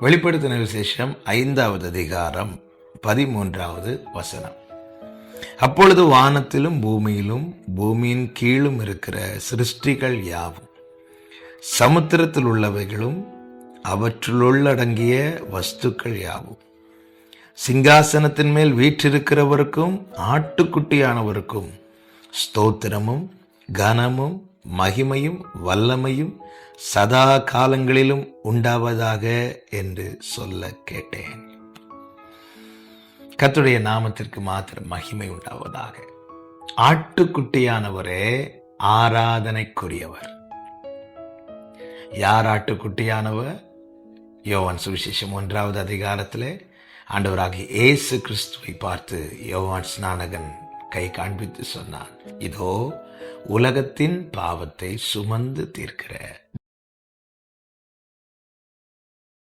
வெளிப்படுத்தின விசேஷம் 5வது அதிகாரம் 13வது வசனம். அப்பொழுது வானத்திலும் பூமியிலும் பூமியின் கீழும் இருக்கிற சிருஷ்டிகள் யாவும், சமுத்திரத்தில் உள்ளவைகளும் அவற்றுள்ளடங்கிய வஸ்துக்கள் யாவும், சிங்காசனத்தின் மேல் வீற்றிருக்கிறவருக்கும் ஆட்டுக்குட்டியானவருக்கும் ஸ்தோத்திரமும் கனமும் மகிமையும் வல்லமையும் சதா காலங்களிலும் உண்டாவதாக என்று சொல்ல கேட்டேன். கர்த்தருடைய நாமத்திற்கு மாத்திரம் மகிமை உண்டாவதாக. ஆட்டுக்குட்டியானவரே ஆராதனைக்குரியவர். யார் ஆட்டுக்குட்டியானவர்? யோவான் சுவிசேஷம் 1வது அதிகாரத்திலே ஆண்டவராகிய இயேசு கிறிஸ்துவை பார்த்து யோவான் ஸ்நானகன் கை காண்பித்து சொன்னான், இதோ உலகத்தின் பாவத்தை சுமந்து தீர்க்கிற